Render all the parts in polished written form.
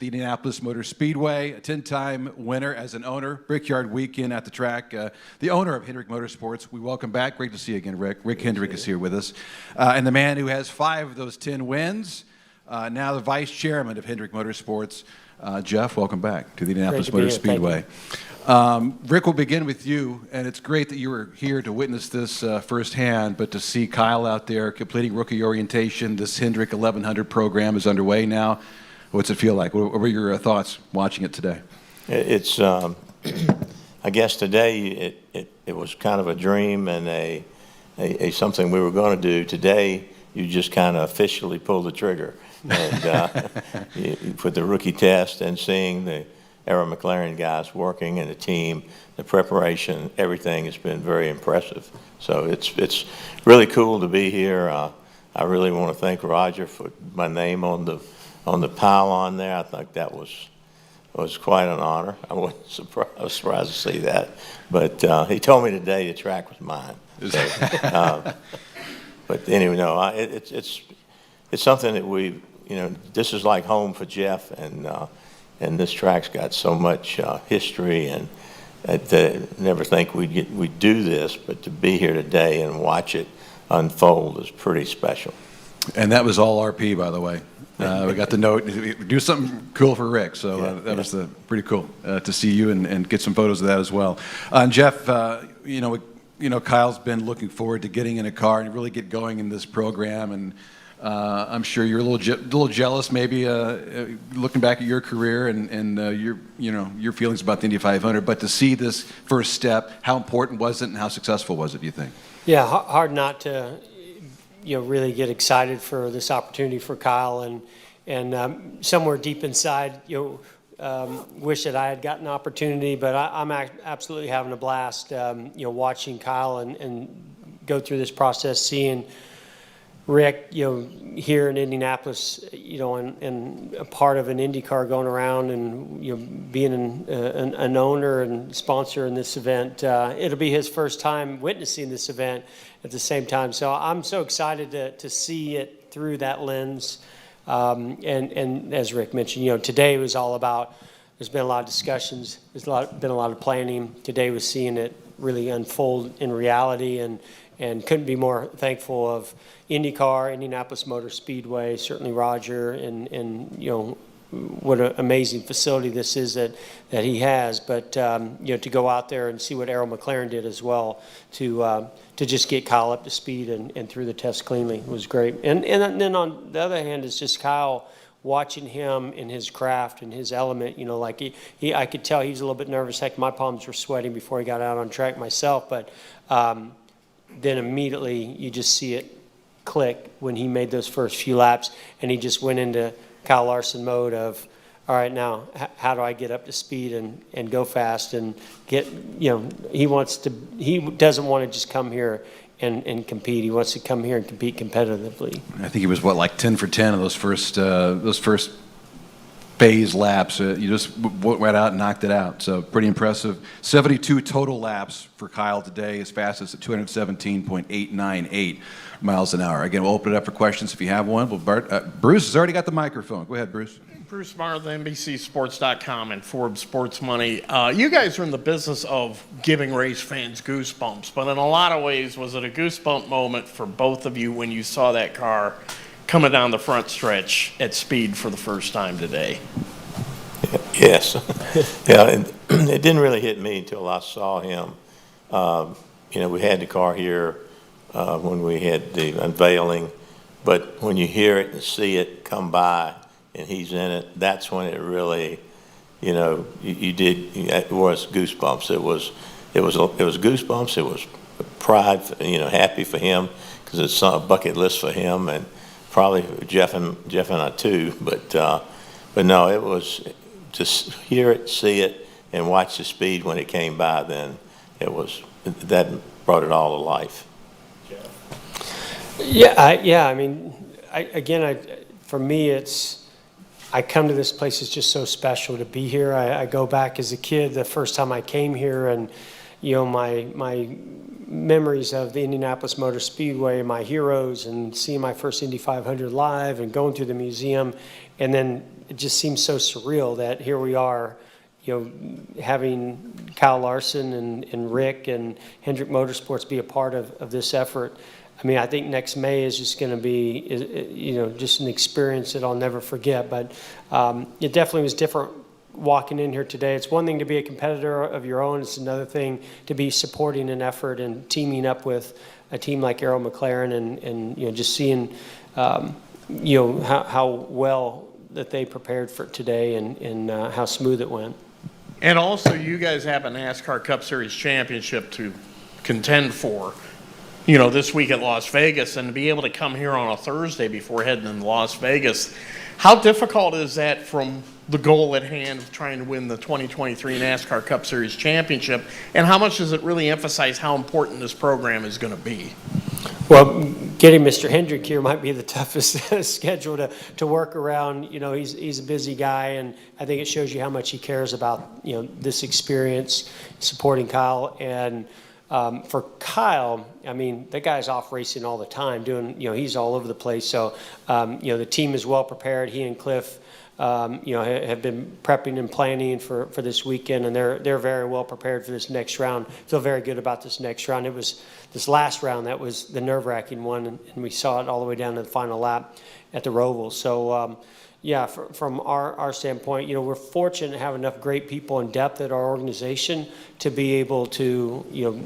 the Indianapolis Motor Speedway, a 10-time winner as an owner, Brickyard Weekend at the track, the owner of Hendrick Motorsports. We welcome back. Great to see you again, Rick. Rick Hendrick is here with us. And the man who has 5 of those 10 wins, now the vice chairman of Hendrick Motorsports. Jeff, welcome back to the Indianapolis Motor Speedway. Rick, we'll begin with you, and it's great that you were here to witness this firsthand, but to see Kyle out there completing rookie orientation, this Hendrick 1100 program is underway now. What's it feel like? What were your thoughts watching it today? It's, I guess today it was kind of a dream and a something we were going to do. Today, you just kind of officially pulled the trigger. And you put the rookie test and seeing the McLaren guys working and the team, the preparation, everything has been very impressive. So it's really cool to be here. I really want to thank Roger for my name on the pylon there. I think that was quite an honor. I was surprised to see that, but he told me today the track was mine. So, but anyway, no, it's something that we, this is like home for Jeff, and this track's got so much history, and I never think we'd do this, but to be here today and watch it unfold is pretty special. And that was all RP, by the way. We got the note, do something cool for Rick, so that was pretty cool to see you and get some photos of that as well. And Jeff, Kyle's been looking forward to getting in a car and really get going in this program, and I'm sure you're a little jealous, maybe looking back at your career and your feelings about the Indy 500. But to see this first step, how important was it, and how successful was it? Do you think? Yeah, hard not to really get excited for this opportunity for Kyle, and somewhere deep inside, wish that I had gotten an opportunity. But I'm absolutely having a blast, watching Kyle and go through this process, seeing Rick, here in Indianapolis, and a part of an INDYCAR going around, and being an owner and sponsor in this event. It'll be his first time witnessing this event at the same time, so I'm so excited to see it through that lens. And as Rick mentioned, today was all about. There's been a lot of discussions. There's been a lot of planning. Today was seeing it really unfold in reality, and couldn't be more thankful of INDYCAR, Indianapolis Motor Speedway, certainly Roger, and what an amazing facility this is that he has. But to go out there and see what McLaren did as well, to just get Kyle up to speed and through the test cleanly was great. And then on the other hand is just Kyle, watching him in his craft and his element, like I could tell he was a little bit nervous. Heck, my palms were sweating before he got out on track myself, but then immediately you just see it click when he made those first few laps, and he just went into Kyle Larson mode of, all right, now how do I get up to speed and go fast and get, he doesn't want to just come here and compete. He wants to come here and compete competitively. I think he was like 10 for 10 of those first phase laps. You just went out and knocked it out. So pretty impressive. 72 total laps for Kyle today, his fastest at 217.898 miles an hour. Again, we'll open it up for questions if you have one. Well, Bruce has already got the microphone. Go ahead, Bruce. Bruce Meyer, the NBCSports.com and Forbes Sports Money. You guys are in the business of giving race fans goosebumps, but in a lot of ways, was it a goosebump moment for both of you when you saw that car coming down the front stretch at speed for the first time today? Yes. Yeah, and it didn't really hit me until I saw him. We had the car here when we had the unveiling, but when you hear it and see it come by and he's in it, that's when it really, it was goosebumps. It was goosebumps. It was pride, happy for him because it's a bucket list for him, and probably Jeff and I too. But no, it was just hear it, see it, and watch the speed when it came by. Then that brought it all to life. Yeah. I mean, for me, I come to this place. It's just so special to be here. I go back as a kid, the first time I came here, and my memories of the Indianapolis Motor Speedway, my heroes, and seeing my first Indy 500 live, and going through the museum, and then it just seems so surreal that here we are, having Kyle Larson and Rick and Hendrick Motorsports be a part of this effort. I mean, I think next May is just going to be, just an experience that I'll never forget. But it definitely was different walking in here today. It's one thing to be a competitor of your own. It's another thing to be supporting an effort and teaming up with a team like Arrow McLaren and just seeing, how well that they prepared for today and how smooth it went. And also, you guys have a NASCAR Cup Series championship to contend for, this week at Las Vegas, and to be able to come here on a Thursday before heading to Las Vegas. How difficult is that from the goal at hand of trying to win the 2023 NASCAR Cup Series championship, and how much does it really emphasize how important this program is going to be? Well, getting Mr. Hendrick here might be the toughest schedule to work around. He's a busy guy, and I think it shows you how much he cares about, this experience, supporting Kyle. And for Kyle, I mean, that guy's off racing all the time, he's all over the place. So, the team is well prepared. He and Cliff, have been prepping and planning for this weekend, and they're very well prepared for this next round. Feel very good about this next round. It was this last round that was the nerve-wracking one, and we saw it all the way down to the final lap at the Roval. So, from our standpoint, we're fortunate to have enough great people and depth at our organization to be able to,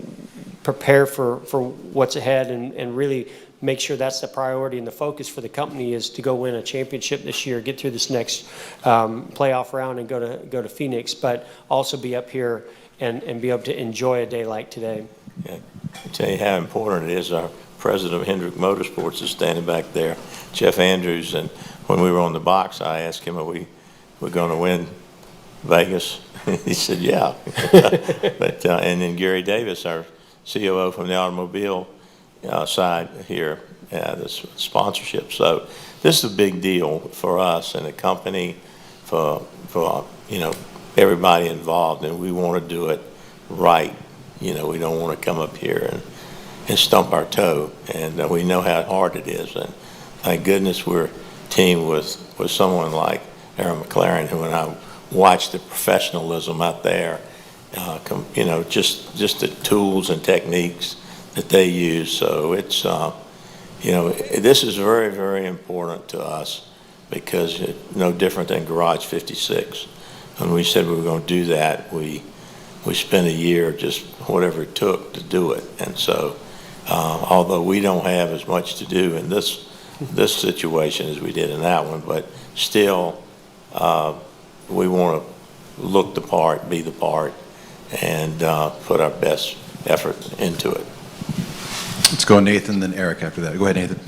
prepare for what's ahead and really make sure that's the priority and the focus for the company is to go win a championship this year, get through this next playoff round and go to Phoenix, but also be up here and be able to enjoy a day like today. Yeah. I tell you how important it is. Our president of Hendrick Motorsports is standing back there, Jeff Andrews, and when we were on the box, I asked him, we're going to win Vegas? He said, yeah. But and then Gary Davis, our COO from the automobile side here, the sponsorship. So this is a big deal for us and the company, for everybody involved, and we want to do it right. We don't want to come up here and stump our toe, and we know how hard it is. And thank goodness we're team with someone like Arrow McLaren, who, when I watched the professionalism out there, just the tools and techniques that they use. So it's, this is very, very important to us because it's no different than Garage 56. When we said we were going to do that, we spent a year just whatever it took to do it. And so, although we don't have as much to do in this situation as we did in that one, but still, we want to look the part, be the part, and put our best effort into it. Let's go Nathan, then Eric after that. Go ahead, Nathan.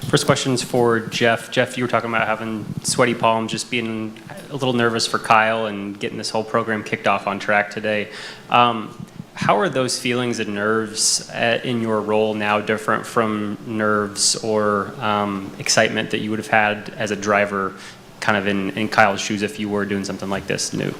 First question's for Jeff. Jeff, you were talking about having sweaty palms, just being a little nervous for Kyle and getting this whole program kicked off on track today. How are those feelings and nerves in your role now different from nerves or excitement that you would have had as a driver kind of in Kyle's shoes if you were doing something like this new?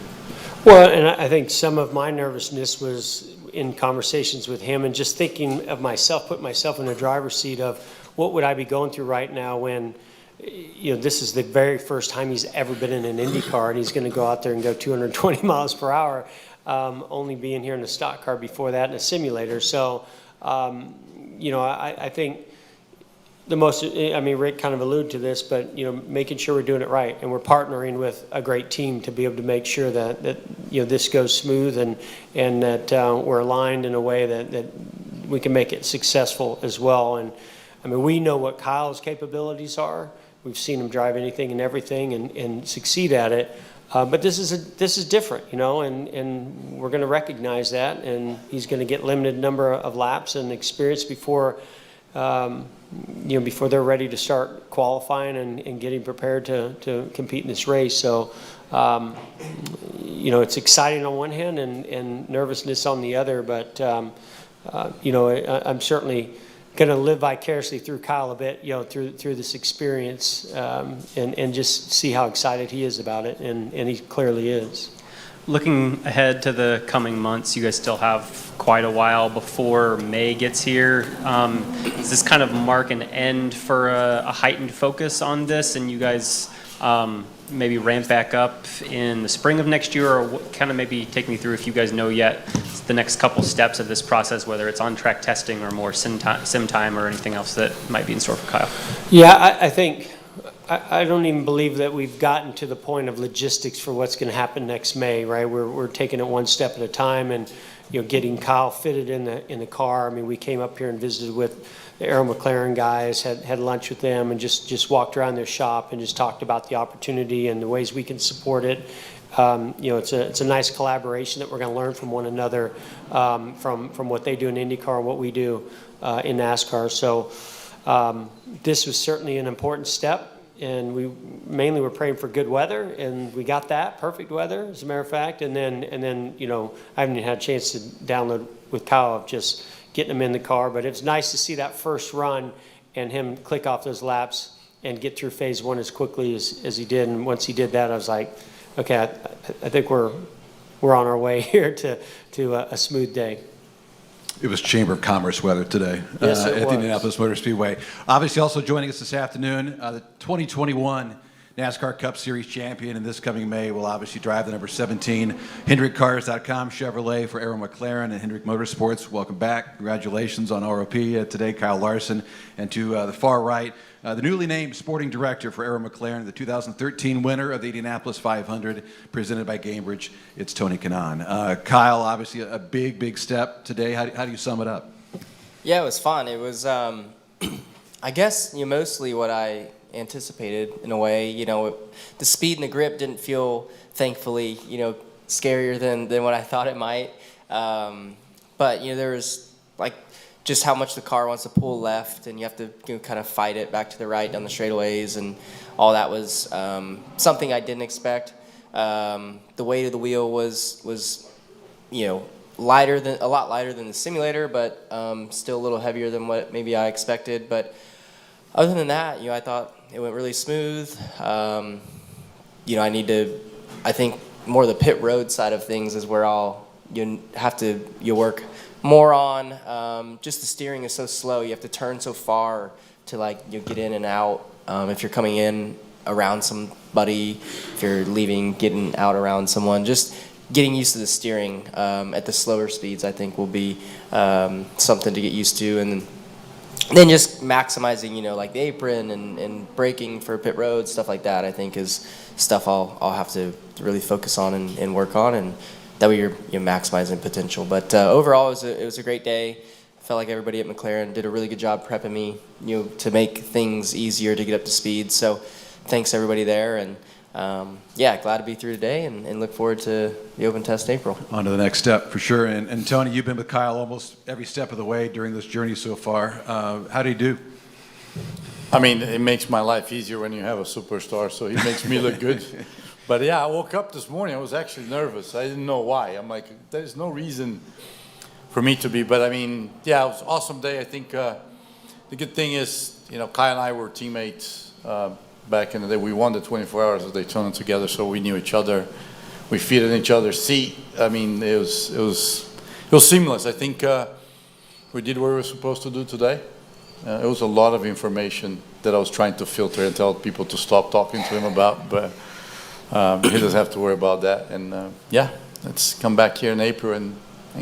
Well, and I think some of my nervousness was in conversations with him and just thinking of myself, putting myself in the driver's seat of what would I be going through right now when, this is the very first time he's ever been in an IndyCar, and he's going to go out there and go 220 miles per hour, only being here in a stock car before that in a simulator. So, I think the most, Rick kind of alluded to this, but, making sure we're doing it right, and we're partnering with a great team to be able to make sure that this goes smooth and that we're aligned in a way that we can make it successful as well. And we know what Kyle's capabilities are. We've seen him drive anything and everything and succeed at it. But this is different, and we're going to recognize that. And he's going to get limited number of laps and experience before before they're ready to start qualifying and getting prepared to compete in this race. So, it's exciting on one hand and nervousness on the other. But I'm certainly going to live vicariously through Kyle a bit, through this experience, and just see how excited he is about it, and he clearly is. Looking ahead to the coming months, you guys still have quite a while before May gets here. Does this kind of mark an end for a heightened focus on this, and you guys maybe ramp back up in the spring of next year, or what, kind of maybe take me through, if you guys know yet, the next couple steps of this process, whether it's on-track testing or more sim time or anything else that might be in store for Kyle? Yeah, I think, I don't even believe that we've gotten to the point of logistics for what's going to happen next May, right? We're taking it one step at a time, and getting Kyle fitted in the car. I mean, we came up here and visited with the Aero McLaren guys, had lunch with them, and just walked around their shop and just talked about the opportunity and the ways we can support it. It's a nice collaboration that we're going to learn from one another, from what they do in INDYCAR, what we do in NASCAR. So this was certainly an important step. And we mainly were praying for good weather, and we got that, perfect weather, as a matter of fact. And then I haven't even had a chance to download with Kyle of just getting him in the car. But it's nice to see that first run and him click off those laps and get through phase one as quickly as he did. And once he did that, I was like, okay, I think we're on our way here to a smooth day. It was Chamber of Commerce weather today Yes, it at the was. Indianapolis Motor Speedway. Obviously, also joining us this afternoon, the 2021 NASCAR Cup Series champion, and this coming May will obviously drive the number 17 HendrickCars.com Chevrolet for Aero McLaren and Hendrick Motorsports. Welcome back. Congratulations on ROP today, Kyle Larson. And to the far right, the newly named sporting director for Aero McLaren, the 2013 winner of the Indianapolis 500, presented by Cambridge, it's Tony Kanaan. Kyle, obviously a big step today. How do you sum it up? Yeah, it was fun. It was, I guess, mostly what I anticipated in a way. The speed and the grip didn't feel, thankfully, scarier than what I thought it might. But there was just how much the car wants to pull left, and you have to kind of fight it back to the right down the straightaways, and all that was something I didn't expect. The weight of the wheel was a lot lighter than the simulator, but still a little heavier than what maybe I expected. But other than that, I thought it went really smooth. I think more of the pit road side of things is where you have to work more on. Just the steering is so slow. You have to turn so far to get in and out. If you're coming in around somebody, if you're leaving, getting out around someone, just getting used to the steering at the slower speeds, I think, will be something to get used to. And then just maximizing, the apron and braking for pit road, stuff like that, I think is stuff I'll have to really focus on and work on, and that way you're maximizing potential. But overall, it was a great day. I felt like everybody at McLaren did a really good job prepping me, to make things easier to get up to speed. So thanks everybody there, and glad to be through today, and look forward to the open test in April. On to the next step, for sure. And Tony, you've been with Kyle almost every step of the way during this journey so far. How do you do? I mean, it makes my life easier when you have a superstar, so he makes me look good. But yeah, I woke up this morning, I was actually nervous. I didn't know why. I'm like, there's no reason for me to be. But I mean, yeah, it was an awesome day. I think the good thing is, Kyle and I were teammates back in the day. We won the 24 Hours of Daytona together, so we knew each other. We fit in each other's seat. I mean, it was seamless. I think we did what we were supposed to do today. It was a lot of information that I was trying to filter and tell people to stop talking to him about, but he doesn't have to worry about that. And let's come back here in April and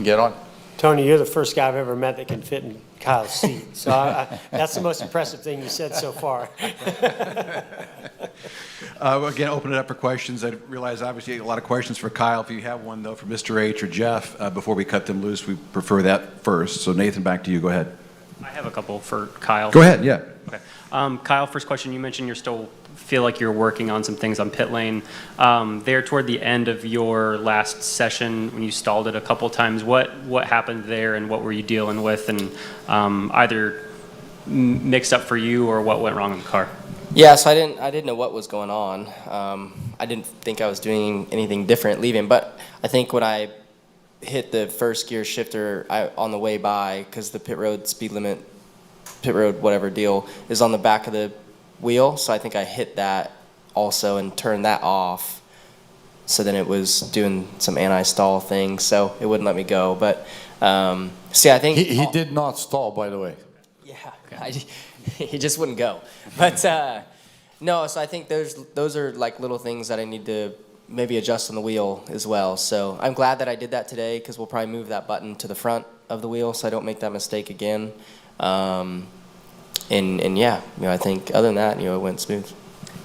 get on. Tony, you're the first guy I've ever met that can fit in Kyle's seat. So that's the most impressive thing you said so far. Again, open it up for questions. I realize, obviously, a lot of questions for Kyle. If you have one, though, for Mr. H or Jeff, before we cut them loose, we prefer that first. So, Nathan, back to you. Go ahead. I have a couple for Kyle. Go ahead, yeah. Okay. Kyle, first question. You mentioned feel like you're working on some things on pit lane. There toward the end of your last session, when you stalled it a couple times, what happened there, and what were you dealing with, and either mixed up for you or what went wrong in the car? Yeah, so I didn't know what was going on. I didn't think I was doing anything different leaving, but I think when I hit the first gear shifter on the way by, because the pit road speed limit, pit road whatever deal, is on the back of the wheel, so I think I hit that also and turned that off, so then it was doing some anti-stall thing, so it wouldn't let me go. But see, I think He did not stall, by the way. yeah, he just wouldn't go. But No, so I think those are like little things that I need to maybe adjust on the wheel as well. So I'm glad that I did that today because we'll probably move that button to the front of the wheel so I don't make that mistake again. And yeah, I think other than that, it went smooth.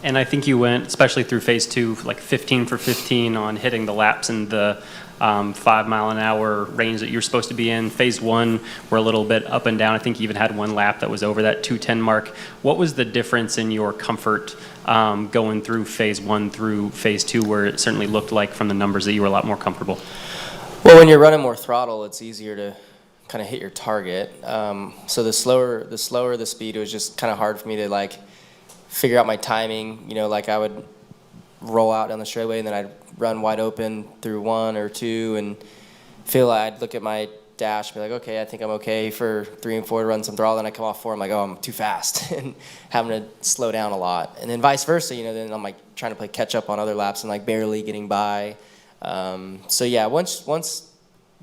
And I think you went, especially through phase 2, like 15 for 15 on hitting the laps in the 5 mile an hour range that you're supposed to be in. Phase 1 were a little bit up and down. I think you even had one lap that was over that 210 mark. What was the difference in your comfort going through phase 1 through phase 2, where it certainly looked like from the numbers that you were a lot more comfortable? Well, when you're running more throttle, it's easier to kind of hit your target. So the slower the speed, it was just kind of hard for me to like figure out my timing. Like I would roll out down the straightaway and then I'd run wide open through 1 or 2 and feel like I'd look at my dash and be like, okay, I think I'm okay for 3 and 4 to run some throttle. Then I come off 4, I'm like, oh, I'm too fast and having to slow down a lot. And then vice versa, then I'm like trying to play catch up on other laps and like barely getting by. So yeah, once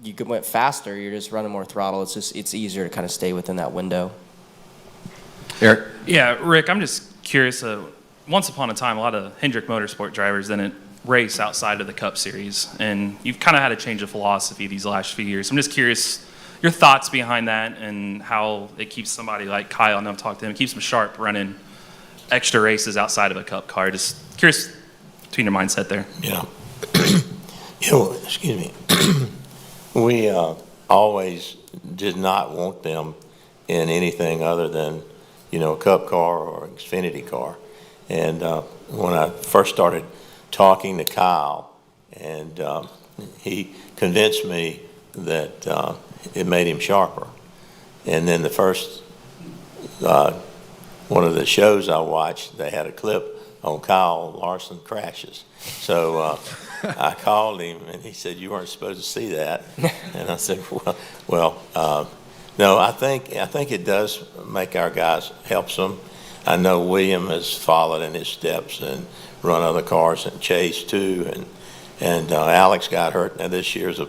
you went faster, you're just running more throttle. It's easier to kind of stay within that window. Eric? Yeah, Rick, I'm just curious. Once upon a time, a lot of Hendrick Motorsport drivers didn't race outside of the Cup Series, and you've kind of had a change of philosophy these last few years. I'm just curious your thoughts behind that and how it keeps somebody like Kyle, and I've talked to him, keeps him sharp running extra races outside of a Cup car. Just curious between your mindset there. Yeah. Excuse me. We always did not want them in anything other than, a Cup car or Xfinity car. And when I first started talking to Kyle, and he convinced me that it made him sharper. And then the first one of the shows I watched, they had a clip on Kyle Larson crashes. So I called him, and he said, "You weren't supposed to see that." And I said, "Well, no, I think it does make our guys, helps them. I know William has followed in his steps and run other cars and Chase too, and Alex got hurt. Now this year's a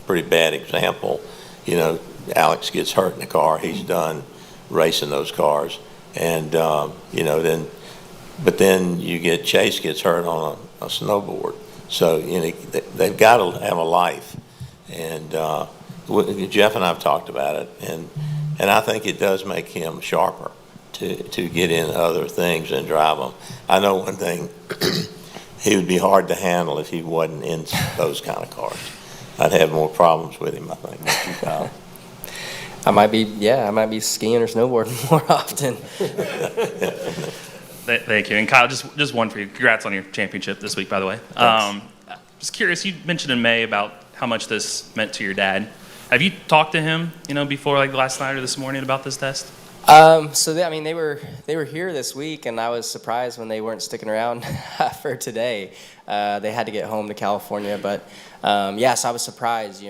pretty bad example. Alex gets hurt in the car. He's done racing those cars, and then you get Chase gets hurt on a snowboard. So they've got to have a life, and Jeff and I've talked about it, and I think it does make him sharper to get in other things and drive them. I know one thing, he would be hard to handle if he wasn't in those kind of cars. I'd have more problems with him, I think. I might be skiing or snowboarding more often. Thank you. And Kyle, just one for you. Congrats on your championship this week, by the way. Just curious, you mentioned in May about how much this meant to your dad. Have you talked to him, before like last night or this morning about this test? They were here this week, and I was surprised when they weren't sticking around for today. They had to get home to California, but so I was surprised,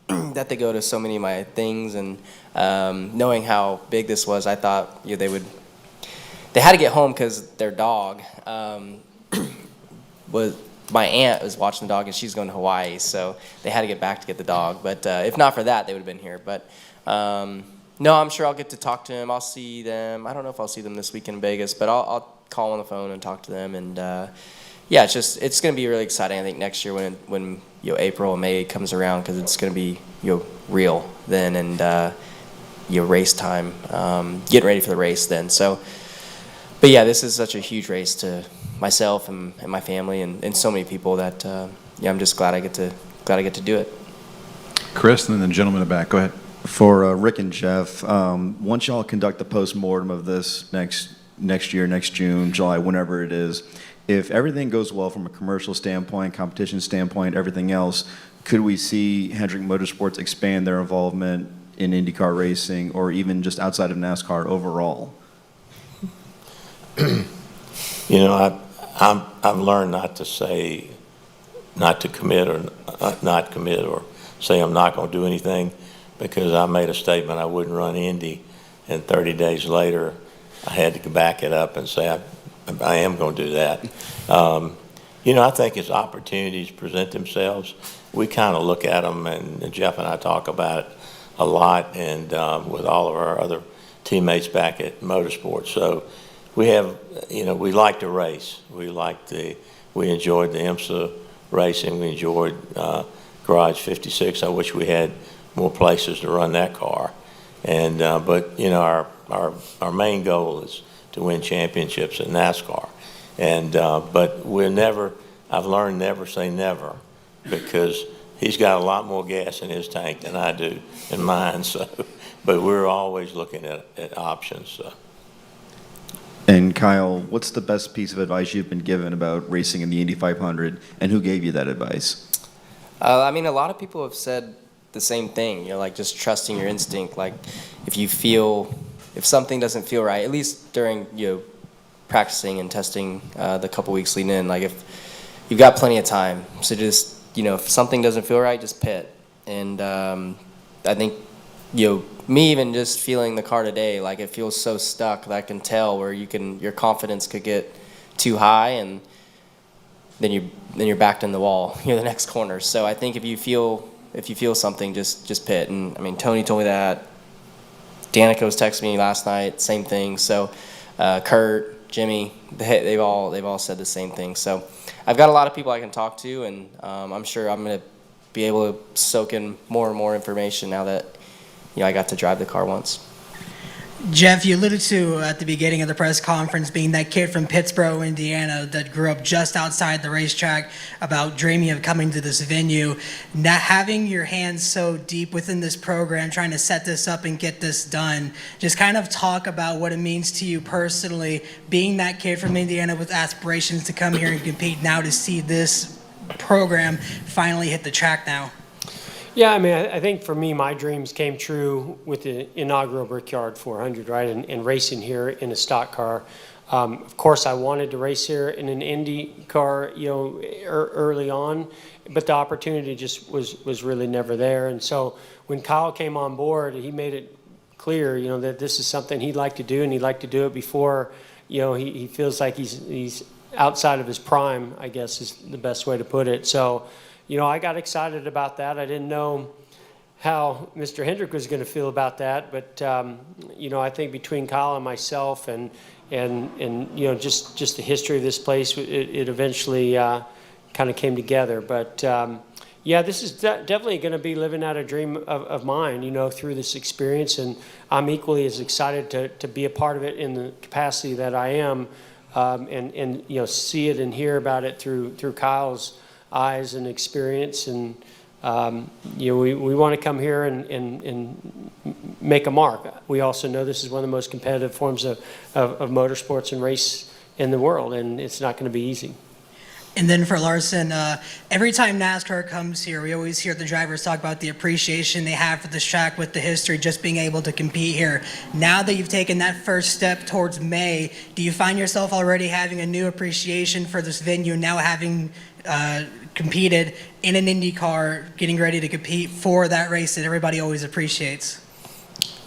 that they go to so many of my things, and knowing how big this was, I thought they had to get home because their dog my aunt was watching the dog, and she's going to Hawaii, so they had to get back to get the dog. But if not for that, they would have been here. But no, I'm sure I'll get to talk to them. I'll see them. I don't know if I'll see them this week in Vegas, but I'll call on the phone and talk to them. And it's going to be really exciting. I think next year when April and May comes around, because it's going to be real then, and race time, getting ready for the race then. So, but yeah, this is such a huge race to myself and my family and so many people that I'm just glad I get to do it. Chris, and then the gentleman in the back. Go ahead. For Rick and Jeff, once y'all conduct the post-mortem of this next year, next June, July, whenever it is, if everything goes well from a commercial standpoint, competition standpoint, everything else, could we see Hendrick Motorsports expand their involvement in INDYCAR racing or even just outside of NASCAR overall? I've learned not to commit or not commit or say I'm not going to do anything, because I made a statement I wouldn't run Indy, and 30 days later I had to back it up and say I am going to do that. I think as opportunities present themselves, we kind of look at them, and Jeff and I talk about it a lot, and with all of our other teammates back at Motorsports. So we have, we like to race. We enjoyed the IMSA racing. We enjoyed Garage 56. I wish we had more places to run that car. And but our main goal is to win championships in NASCAR. And but I've learned never say never, because he's got a lot more gas in his tank than I do in mine. So, but we're always looking at options. So. And Kyle, what's the best piece of advice you've been given about racing in the Indy 500, and who gave you that advice? I mean, a lot of people have said the same thing, like just trusting your instinct. Like if something doesn't feel right, at least during, practicing and testing the couple weeks leading in, like if you've got plenty of time, so just, if something doesn't feel right, just pit. And I think, me even just feeling the car today, like it feels so stuck that I can tell where your confidence could get too high, and then you're backed in the wall, the next corner. So I think if you feel something, just pit. And I mean, Tony told me that. Danica was texting me last night, same thing. So Kurt, Jimmy, they've all said the same thing. So I've got a lot of people I can talk to, and I'm sure I'm going to be able to soak in more and more information now that I got to drive the car once. Jeff, you alluded to at the beginning of the press conference being that kid from Pittsburgh, Indiana, that grew up just outside the racetrack, about dreaming of coming to this venue. Not having your hands so deep within this program, trying to set this up and get this done, just kind of talk about what it means to you personally, being that kid from Indiana with aspirations to come here and compete, now to see this program finally hit the track now. Yeah, I mean, I think for me, my dreams came true with the inaugural Brickyard 400, right, and racing here in a stock car. Of course, I wanted to race here in an Indy car, early on, but the opportunity just was really never there. And so when Kyle came on board, he made it clear, that this is something he'd like to do, and he'd like to do it before, he feels like he's outside of his prime, I guess is the best way to put it. So, I got excited about that. I didn't know how Mr. Hendrick was going to feel about that, but I think between Kyle and myself and just the history of this place, it eventually kind of came together. But yeah, this is definitely going to be living out a dream of mine, through this experience, and I'm equally as excited to be a part of it in the capacity that I am, and see it and hear about it through Kyle's eyes and experience. And we want to come here and make a mark. We also know this is one of the most competitive forms of motorsports and race in the world, and it's not going to be easy. And then for Larson, every time NASCAR comes here, we always hear the drivers talk about the appreciation they have for this track with the history, just being able to compete here. Now that you've taken that first step towards May, do you find yourself already having a new appreciation for this venue, now having competed in an INDYCAR, getting ready to compete for that race that everybody always appreciates?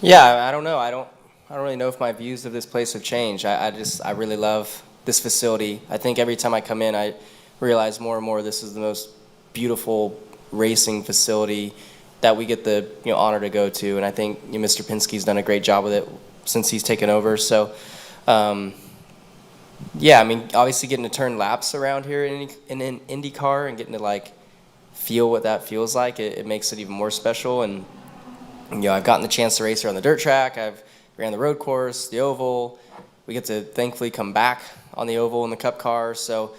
Yeah, I don't know. I don't really know if my views of this place have changed. I really love this facility. I think every time I come in, I realize more and more this is the most beautiful racing facility that we get the honor to go to. And I think Mr. Penske's done a great job with it since he's taken over. So, yeah, I mean, obviously getting to turn laps around here in an IndyCar and getting to feel what that feels like, it makes it even more special. And I've gotten the chance to race here on the dirt track. I've ran the road course, the oval. We get to thankfully come back on the oval in the Cup car. So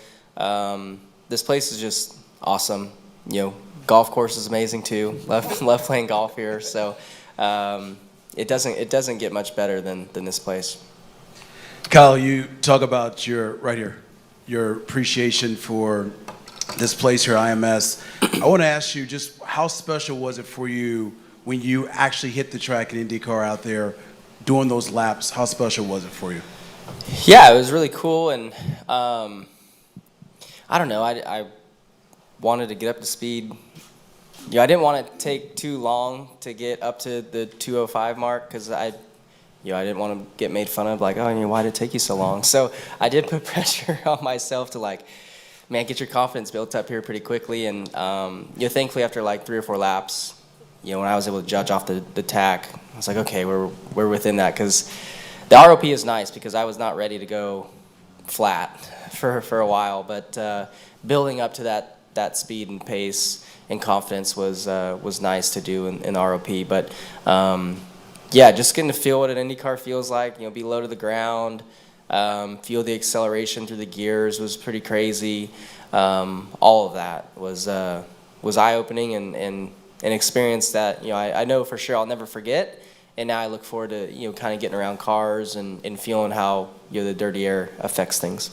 this place is just awesome. Golf course is amazing too. Love playing golf here. So it doesn't get much better than this place. Kyle, you talk about your appreciation for this place here, IMS. I want to ask you, just how special was it for you when you actually hit the track in IndyCar out there doing those laps? How special was it for you? Yeah, it was really cool, and I don't know. I wanted to get up to speed. I didn't want to take too long to get up to the 2:05 mark because I didn't want to get made fun of, like, oh, why did it take you so long? So I did put pressure on myself to get your confidence built up here pretty quickly. And thankfully after 3 or 4 laps, when I was able to judge off the tack, I was like, okay, we're within that, because the ROP is nice because I was not ready to go flat for a while, but building up to that speed and pace and confidence was nice to do in the ROP. But yeah, just getting to feel what an IndyCar feels like, be low to the ground, feel the acceleration through the gears was pretty crazy. All of that was eye-opening and an experience that I know for sure I'll never forget. And now I look forward to kind of getting around cars and feeling how the dirty air affects things.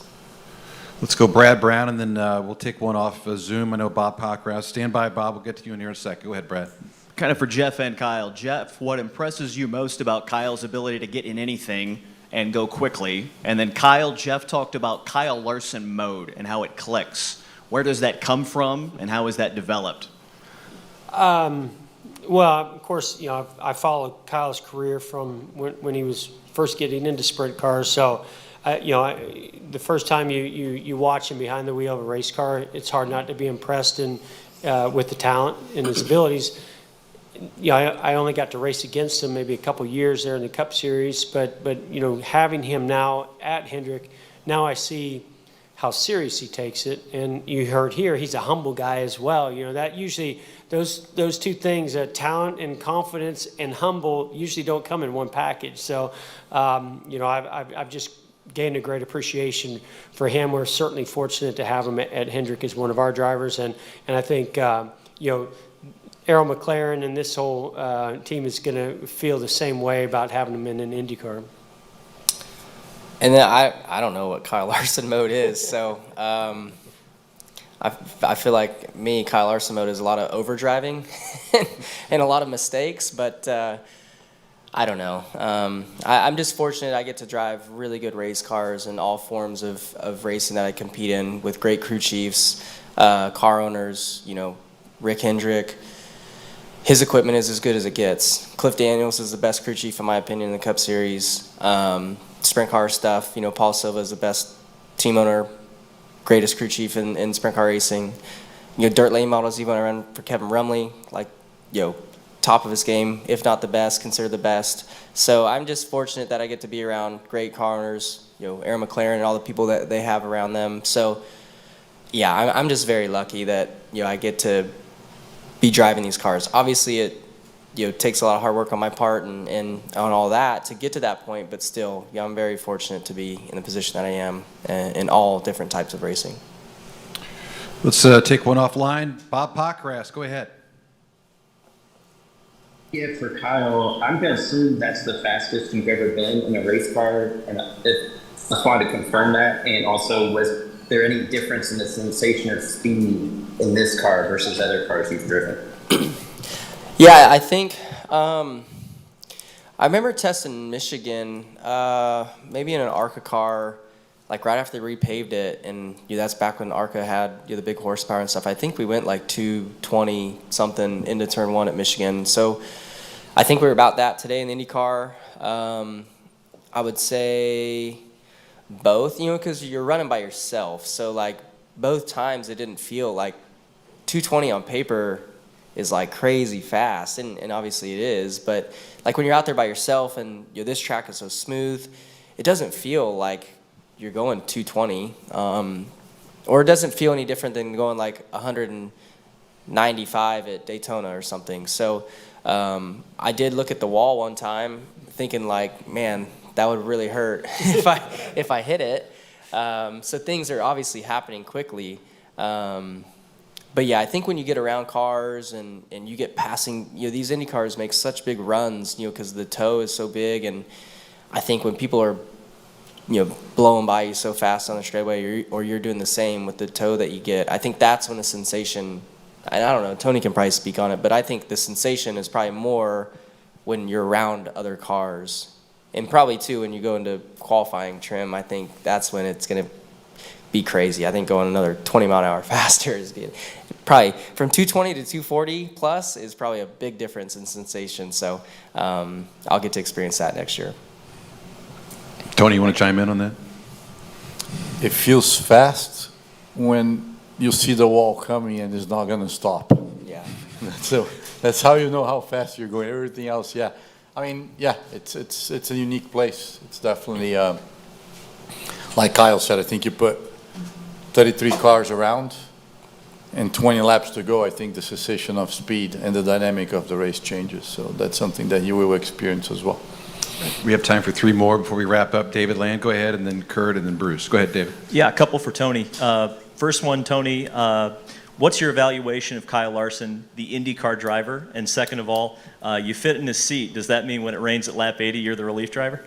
Let's go Brad Brown, and then we'll take one off Zoom. I know Bob Pockrass. Stand by, Bob. We'll get to you in here in a second. Go ahead, Brad. Kind of for Jeff and Kyle. Jeff, what impresses you most about Kyle's ability to get in anything and go quickly? And then Kyle, Jeff talked about Kyle Larson mode and how it clicks. Where does that come from, and how is that developed? Well, of course, I followed Kyle's career from when he was first getting into sprint cars. So, the first time you watch him behind the wheel of a race car, it's hard not to be impressed with the talent and his abilities. I only got to race against him maybe a couple years there in the Cup Series, but having him now at Hendrick, now I see how serious he takes it. And you heard here, he's a humble guy as well. That usually those two things, talent and confidence and humble, usually don't come in one package. So, I've just gained a great appreciation for him. We're certainly fortunate to have him at Hendrick as one of our drivers, and I think Arrow McLaren and this whole team is going to feel the same way about having him in an IndyCar. And then I don't know what Kyle Larson mode is, so I feel like Kyle Larson mode is a lot of overdriving and a lot of mistakes, but I don't know. I'm just fortunate I get to drive really good race cars in all forms of racing that I compete in with great crew chiefs, car owners, Rick Hendrick. His equipment is as good as it gets. Cliff Daniels is the best crew chief in my opinion in the Cup Series. Sprint car stuff, Paul Silva is the best team owner, greatest crew chief in sprint car racing. Dirt lane models, even around for Kevin Rumley, top of his game, if not the best, considered the best. So I'm just fortunate that I get to be around great car owners, Aaron McLaren and all the people that they have around them. So yeah, I'm just very lucky that I get to be driving these cars. Obviously, it takes a lot of hard work on my part and on all that to get to that point, but still, I'm very fortunate to be in the position that I am in all different types of racing. Let's take one offline. Bob Pockrass, go ahead. Yeah, for Kyle, I'm going to assume that's the fastest you've ever been in a race car, and I just wanted to confirm that. And also, was there any difference in the sensation of speed in this car versus other cars you've driven? Yeah, I think I remember testing Michigan, maybe in an ARCA car, like right after they repaved it, and that's back when ARCA had the big horsepower and stuff. I think we went like 220 something into turn one at Michigan. So I think we were about that today in the IndyCar. I would say both, because you're running by yourself. So like both times it didn't feel like 220 on paper is like crazy fast, and obviously it is, but like when you're out there by yourself and this track is so smooth, it doesn't feel like you're going 220, or it doesn't feel any different than going like 195 at Daytona or something. So I did look at the wall one time thinking like, man, that would really hurt if I hit it. So things are obviously happening quickly. But yeah, I think when you get around cars and you get passing, these Indy cars make such big runs, because the toe is so big, and I think when people are, blowing by you so fast on the straightaway, or you're doing the same with the toe that you get, I think that's when the sensation, and I don't know, Tony can probably speak on it, but I think the sensation is probably more when you're around other cars, and probably too when you go into qualifying trim. I think that's when it's going to be crazy. I think going another 20 mile an hour faster is good. Probably from 220 to 240 plus is probably a big difference in sensation. So I'll get to experience that next year. Tony, you want to chime in on that? It feels fast when you see the wall coming and it's not going to stop. Yeah. So that's how you know how fast you're going. Everything else, yeah. I mean, yeah, it's a unique place. It's definitely, like Kyle said, I think you put 33 cars around and 20 laps to go. I think the cessation of speed and the dynamic of the race changes. So that's something that you will experience as well. We have time for 3 more before we wrap up. David Land, go ahead, and then Kurt, and then Bruce. Go ahead, David. Yeah, a couple for Tony. First one, Tony, what's your evaluation of Kyle Larson, the IndyCar driver? And second of all, you fit in his seat. Does that mean when it rains at lap 80, you're the relief driver?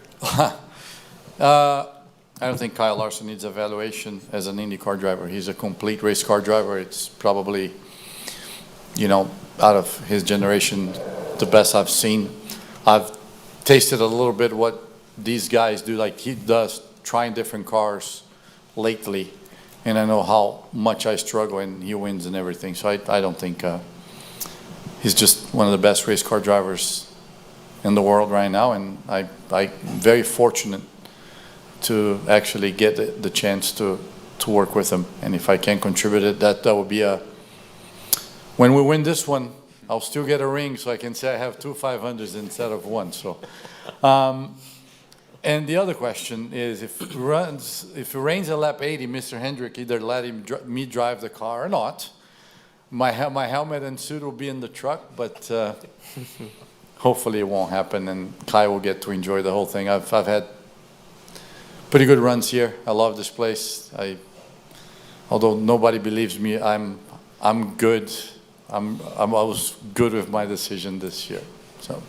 I don't think Kyle Larson needs evaluation as an IndyCar driver. He's a complete race car driver. It's probably, you know, out of his generation, the best I've seen. I've tasted a little bit what these guys do, like he does, trying different cars lately. And I know how much I struggle, and he wins and everything. So I don't think he's just one of the best race car drivers in the world right now. And I'm very fortunate to actually get the chance to work with him. And if I can contribute it, that would be a... When we win this one, I'll still get a ring, so I can say I have 2 500s instead of 1. So, and the other question is, if it rains at lap 80, Mr. Hendrick either let me drive the car or not. My helmet and suit will be in the truck, but hopefully it won't happen, and Kai will get to enjoy the whole thing. I've had pretty good runs here. I love this place. Although nobody believes me, I'm good. I was good with my decision this year. So,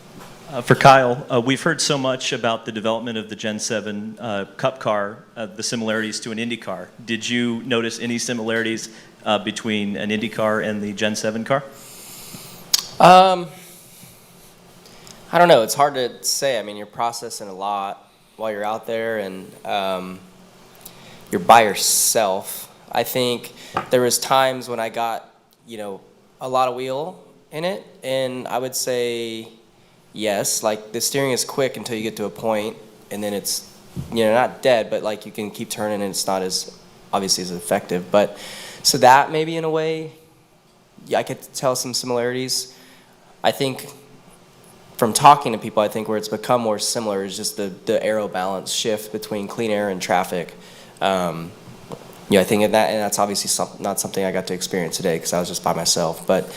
For Kyle, we've heard so much about the development of the Gen 7 Cup car, the similarities to an Indy car. Did you notice any similarities between an Indy car and the Gen 7 car? I don't know. It's hard to say. I mean, you're processing a lot while you're out there, and you're by yourself. I think there was times when I got, you know, a lot of wheel in it, and I would say yes, like the steering is quick until you get to a point, and then it's, you know, not dead, but like you can keep turning and it's not as obviously as effective. But so that maybe in a way, yeah, I could tell some similarities. I think from talking to people, I think where it's become more similar is just the aero balance shift between clean air and traffic. Yeah, I think and that's obviously not something I got to experience today because I was just by myself. But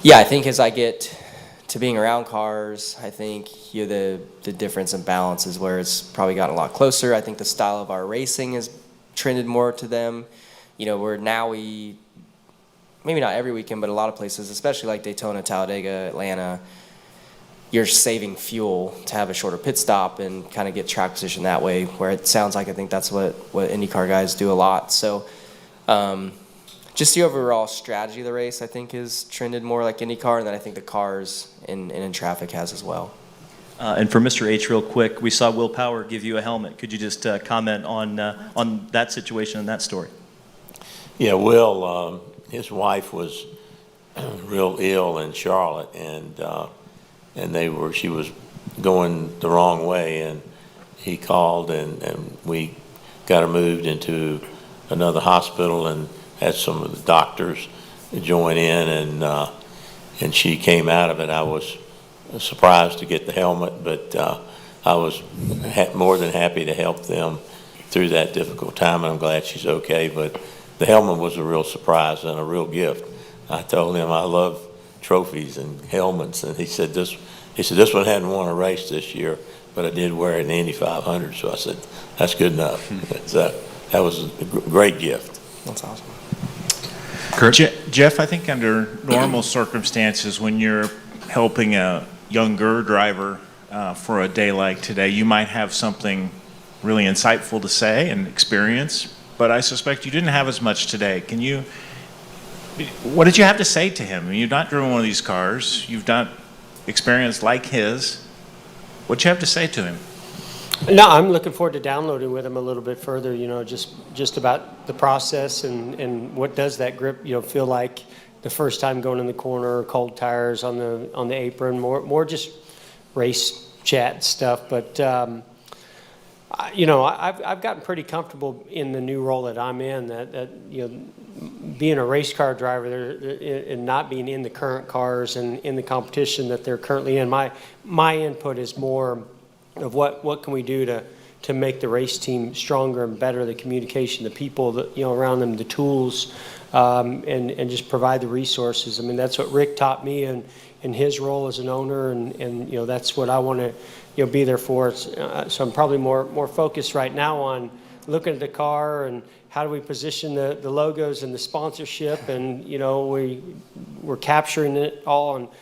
yeah, I think as I get to being around cars, I think the difference in balance is where it's probably gotten a lot closer. I think the style of our racing has trended more to them. You know, where now maybe not every weekend, but a lot of places, especially like Daytona, Talladega, Atlanta, you're saving fuel to have a shorter pit stop and kind of get track position that way, where it sounds like I think that's what IndyCar guys do a lot. So just the overall strategy of the race, I think, is trended more like IndyCar, and then I think the cars and in traffic has as well. And for Mr. H, real quick, we saw Will Power give you a helmet. Could you just comment on that situation and that story? Yeah, Will, his wife was real ill in Charlotte, and she was going the wrong way, and he called, and we got her moved into another hospital and had some of the doctors join in, and she came out of it. I was surprised to get the helmet, but I was more than happy to help them through that difficult time, and I'm glad she's okay. But the helmet was a real surprise and a real gift. I told him I love trophies and helmets, and he said this one hadn't won a race this year, but I did wear it in the Indy 500. So I said, that's good enough. That was a great gift. That's awesome. Kurt? Jeff, I think under normal circumstances, when you're helping a younger driver for a day like today, you might have something really insightful to say and experience, but I suspect you didn't have as much today. What did you have to say to him? I mean, you've not driven one of these cars. You've not experience like his. What'd you have to say to him? No, I'm looking forward to downloading with him a little bit further, you know, just about the process and what does that grip, you know, feel like the first time going in the corner, cold tires on the apron, more just race chat stuff. But, you know, I've gotten pretty comfortable in the new role that I'm in, that you know, being a race car driver and not being in the current cars and in the competition that they're currently in, my input is more of what can we do to make the race team stronger and better, the communication, the people that, around them, the tools, and just provide the resources. I mean, that's what Rick taught me in his role as an owner, and that's what I want to be there for. So I'm probably more focused right now on looking at the car and how do we position the logos and the sponsorship, and we're capturing it all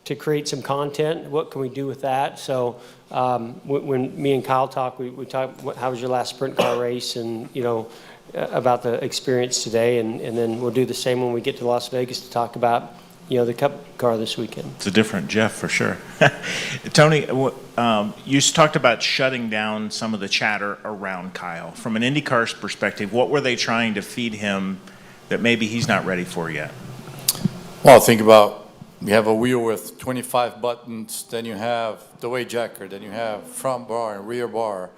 to create some content. What can we do with that? So when me and Kyle talk, we talk, how was your last sprint car race, and about the experience today, and then we'll do the same when we get to Las Vegas to talk about the Cup car this weekend. It's a different Jeff for sure. Tony, you talked about shutting down some of the chatter around Kyle. From an IndyCar's perspective, what were they trying to feed him that maybe he's not ready for yet? Well, think about, you have a wheel with 25 buttons, then you have the weight jacker, then you have front bar and rear bar,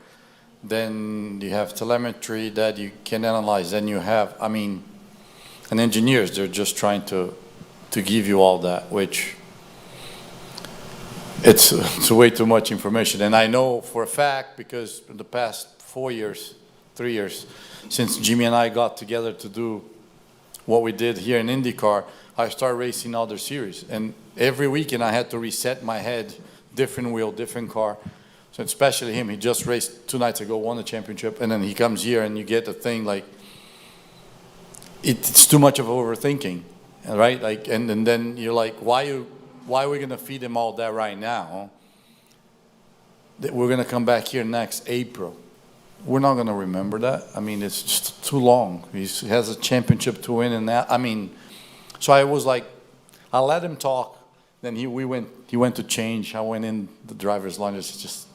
then you have telemetry that you can analyze, then you have, and engineers, they're just trying to give you all that, which it's way too much information. And I know for a fact, because in the past 3 years, since Jimmy and I got together to do what we did here in INDYCAR, I started racing other series. And every weekend I had to reset my head, different wheel, different car. So especially him, he just raced 2 nights ago, won the championship, and then he comes here and you get the thing like, it's too much of overthinking. Right, and then you're like, why are we gonna feed him all that right now? That we're gonna come back here next April. We're not gonna remember that. It's just too long. He has a championship to win, and that. So I was like, I let him talk. Then he went to change. I went in the driver's lounge. It's just,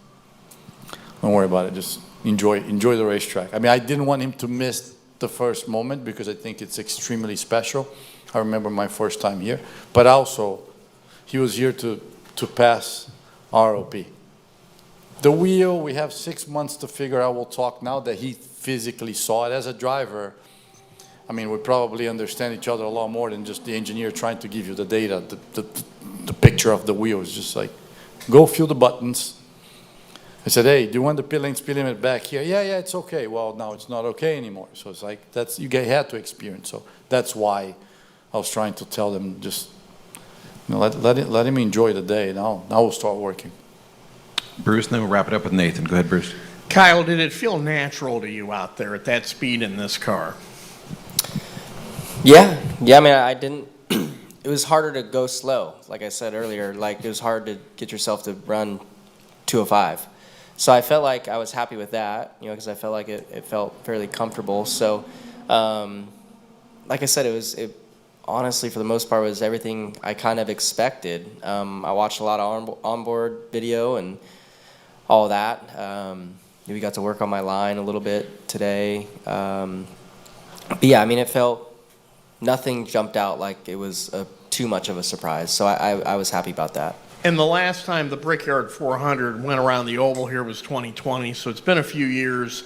don't worry about it. Just enjoy the racetrack. I didn't want him to miss the first moment because I think it's extremely special. I remember my first time here, but also he was here to pass ROP. The wheel, we have 6 months to figure out. We'll talk now that he physically saw it. As a driver, we probably understand each other a lot more than just the engineer trying to give you the data. The picture of the wheel is just like, go feel the buttons. I said, hey, do you want the pit lane speed limit back here? Yeah, it's okay. Well, now it's not okay anymore. So it's like, you had to experience. So that's why I was trying to tell them, just let him enjoy the day. Now we'll start working. Bruce, and then we'll wrap it up with Nathan. Go ahead, Bruce. Kyle, did it feel natural to you out there at that speed in this car? Yeah. I didn't. It was harder to go slow, like I said earlier. Like, it was hard to get yourself to run 205. So I felt like I was happy with that, because I felt like it felt fairly comfortable. So, like I said, it honestly, for the most part, was everything I kind of expected. I watched a lot of onboard video and all that. We got to work on my line a little bit today. But yeah, it felt, nothing jumped out like it was too much of a surprise. So I was happy about that. And the last time the Brickyard 400 went around the oval here was 2020, so it's been a few years.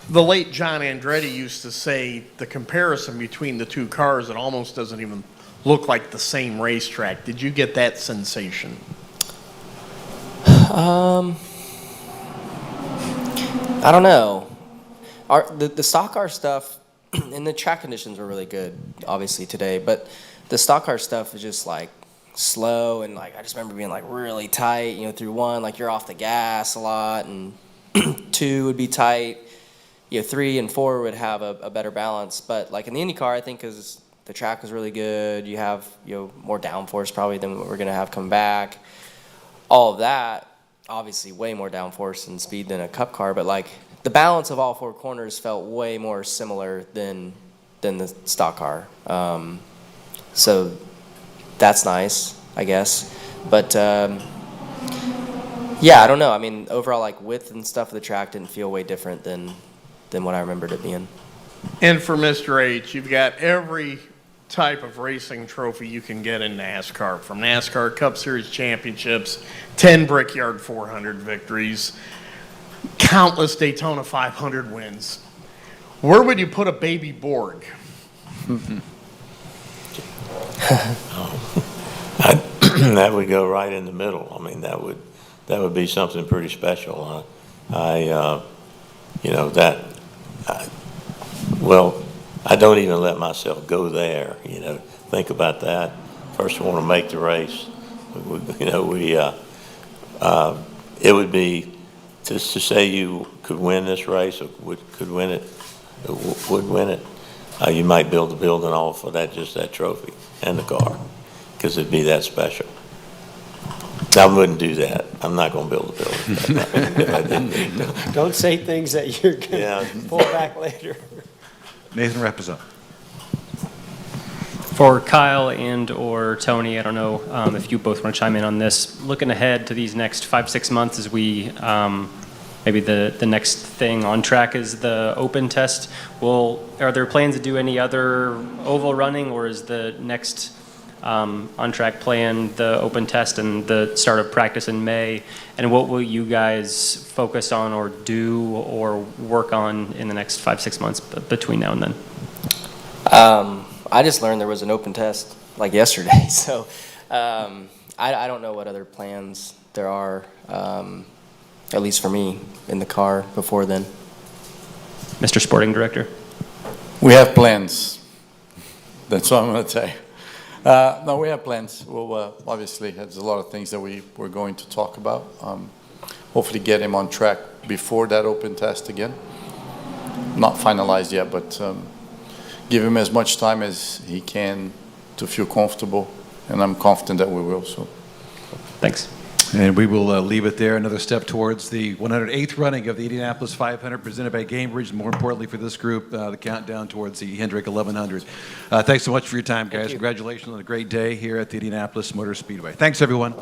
The late John Andretti used to say the comparison between the two cars, it almost doesn't even look like the same racetrack. Did you get that sensation? I don't know. The stock car stuff and the track conditions were really good, obviously, today, but the stock car stuff is just like slow, and like I just remember being like really tight, through 1, like you're off the gas a lot, and 2 would be tight. 3 and 4 would have a better balance, but like in the IndyCar, I think because the track was really good, you have more downforce probably than what we're gonna have come back. All of that, obviously, way more downforce and speed than a Cup car, but like the balance of all 4 corners felt way more similar than the stock car. So that's nice, I guess. But yeah, I don't know. Overall, like width and stuff of the track didn't feel way different than what I remembered it being. And for Mr. H, you've got every type of racing trophy you can get in NASCAR, from NASCAR Cup Series championships, 10 Brickyard 400 victories, countless Daytona 500 wins. Where would you put a baby Borg? That would go right in the middle. I mean, that would be something pretty special. Well, I don't even let myself go there, think about that. First, I want to make the race. It would be, to say you could win this race, or could win it, would win it, you might build the building off of that, just that trophy and the car, because it'd be that special. I wouldn't do that. I'm not going to build a building. If I didn't do that. Don't say things that you're going to pull back later. Nathan, wrap us up. For Kyle and or Tony, I don't know if you both want to chime in on this. Looking ahead to these next 5-6 months, as we maybe the next thing on track is the open test. Are there plans to do any other oval running, or is the next on track plan the open test and the start of practice in May? And what will you guys focus on or do or work on in the next 5-6 months between now and then? I just learned there was an open test like yesterday, so I don't know what other plans there are, at least for me, in the car before then. Mr. Sporting Director? We have plans. That's what I'm going to say. No, we have plans. We'll obviously, there's a lot of things that we're going to talk about. Hopefully get him on track before that open test again. Not finalized yet, but give him as much time as he can to feel comfortable, and I'm confident that we will. So, thanks. And we will leave it there. Another step towards the 108th running of the Indianapolis 500 presented by Gamebridge, and more importantly for this group, the countdown towards the Hendrick 1100. Thanks so much for your time, guys. Congratulations on a great day here at the Indianapolis Motor Speedway. Thanks, everyone.